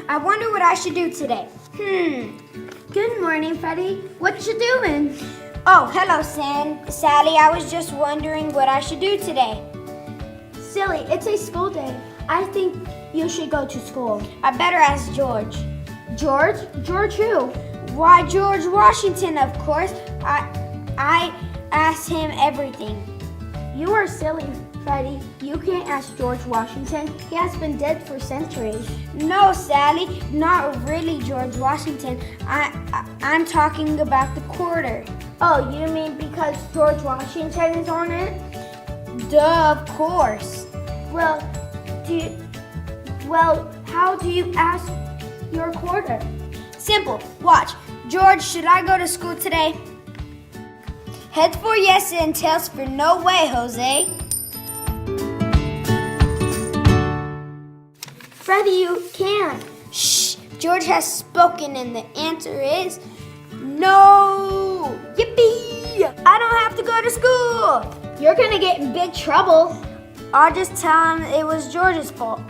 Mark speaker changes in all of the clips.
Speaker 1: I wonder what I should do today.
Speaker 2: Good morning, Freddie. What you doing?
Speaker 1: Oh, hello, Sally. I was just wondering what I should do today.
Speaker 2: Silly, it's a school day. I think you should go to school.
Speaker 1: I better ask George.
Speaker 2: George? George who?
Speaker 1: Why, George Washington, of course. I asked him everything.
Speaker 2: You are silly, Freddie. You can't ask George Washington. He has been dead for centuries.
Speaker 1: No, Sally, not really George Washington. I'm talking about the quarter.
Speaker 2: Oh, you mean because George Washington is on it?
Speaker 1: Duh, of course.
Speaker 2: Well, how do you ask your quarter?
Speaker 1: Simple. Watch. George, should I go to school today? Heads for yes and tails for no way, Jose.
Speaker 2: Freddie, you can't.
Speaker 1: Shh. George has spoken and the answer is no. Yippee! I don't have to go to school.
Speaker 2: You're gonna get in big trouble.
Speaker 1: I'll just tell him it was George's fault.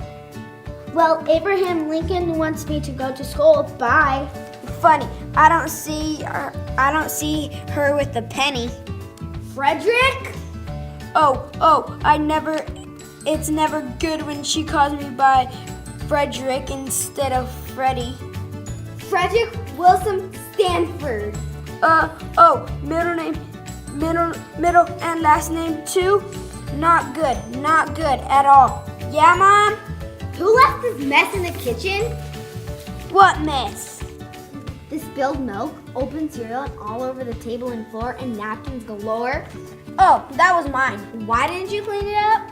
Speaker 2: Well, Abraham Lincoln wants me to go to school. Bye.
Speaker 1: Funny, I don't see her with the penny.
Speaker 2: Frederick?
Speaker 1: It's never good when she calls me by Frederick instead of Freddie.
Speaker 2: Frederick Wilson Stanford.
Speaker 1: Middle and last name too? Not good at all. Yeah, Mom?
Speaker 2: Who left this mess in the kitchen?
Speaker 1: What mess?
Speaker 2: The spilled milk, open cereal, and all over the table and floor, and napkins galore.
Speaker 1: Oh, that was mine.
Speaker 2: Why didn't you clean it up?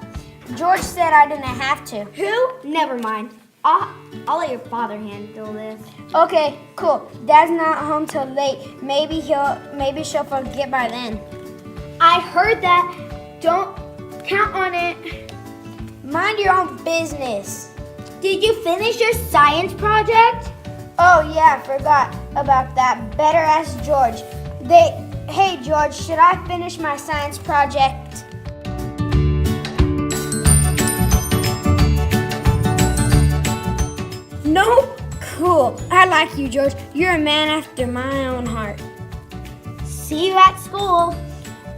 Speaker 1: George said I didn't have to.
Speaker 2: Who? Never mind. I'll let your father handle this.
Speaker 1: Okay, cool. Dad's not home till late. Maybe she'll forget by then.
Speaker 2: I heard that. Don't count on it.
Speaker 1: Mind your own business.
Speaker 2: Did you finish your science project?
Speaker 1: Oh yeah, I forgot about that. Better ask George. Hey George, should I finish my science project? No? Cool. I like you, George. You're a man after my own heart.
Speaker 2: See you at school.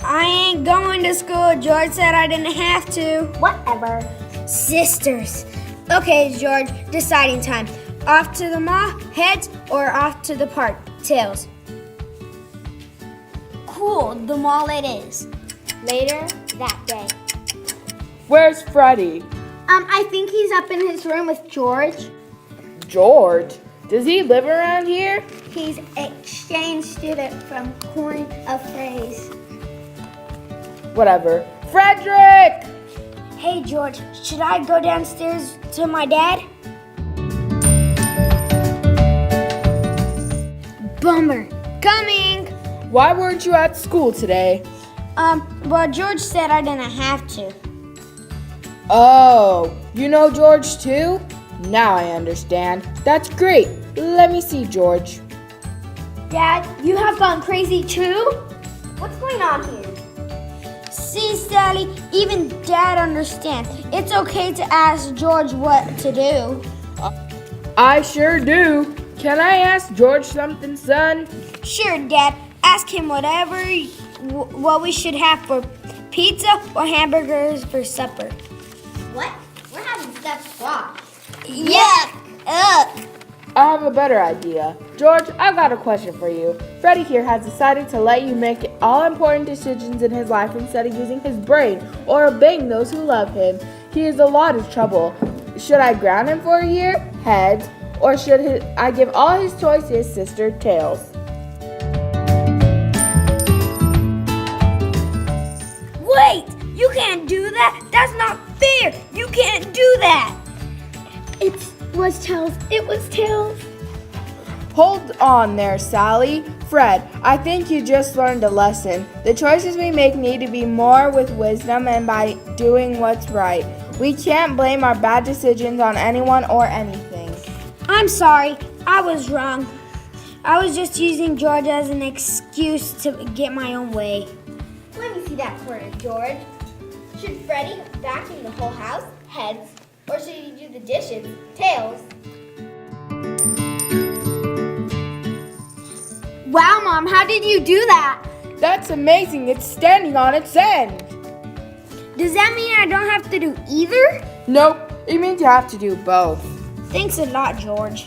Speaker 1: I ain't going to school. George said I didn't have to.
Speaker 2: Whatever.
Speaker 1: Sisters. Okay, George, deciding time. Off to the mall, heads, or off to the park, tails? Cool, the mall it is.
Speaker 2: Later that day.
Speaker 3: Where's Freddie?
Speaker 2: I think he's up in his room with George.
Speaker 3: George? Does he live around here?
Speaker 2: He's exchange student from Coin of Phrase.
Speaker 3: Whatever. Frederick!
Speaker 1: Hey, George, should I go downstairs to my dad? Bummer. Coming!
Speaker 3: Why weren't you at school today?
Speaker 1: Well, George said I didn't have to.
Speaker 3: Oh, you know George too? Now I understand. That's great. Let me see George.
Speaker 2: Dad, you have gone crazy too? What's going on here?
Speaker 1: See, Sally, even Dad understands. It's okay to ask George what to do.
Speaker 3: I sure do. Can I ask George something, son?
Speaker 1: Sure, Dad. Ask him what we should have for pizza or hamburgers for supper.
Speaker 2: What? We're having stuffed squash.
Speaker 1: Yuck! Ugh!
Speaker 3: I have a better idea. George, I've got a question for you. Freddie here has decided to let you make all important decisions in his life instead of using his brain or obeying those who love him. He is a lot of trouble. Should I ground him for a year? Heads. Or should I give all his toys to his sister, tails?
Speaker 1: Wait! You can't do that! That's not fair! You can't do that!
Speaker 2: It was tails.
Speaker 3: Hold on there, Sally. Fred, I think you just learned a lesson. The choices we make need to be more with wisdom and by doing what's right. We can't blame our bad decisions on anyone or anything.
Speaker 1: I'm sorry. I was wrong. I was just using George as an excuse to get my own way.
Speaker 2: Let me see that quarter, George. Should Freddie vacuum the whole house? Heads. Or should he do the dishes? Tails.
Speaker 1: Wow, Mom, how did you do that?
Speaker 3: That's amazing. It's standing on its end.
Speaker 1: Does that mean I don't have to do either?
Speaker 3: Nope, it means you have to do both.
Speaker 1: Thanks a lot, George.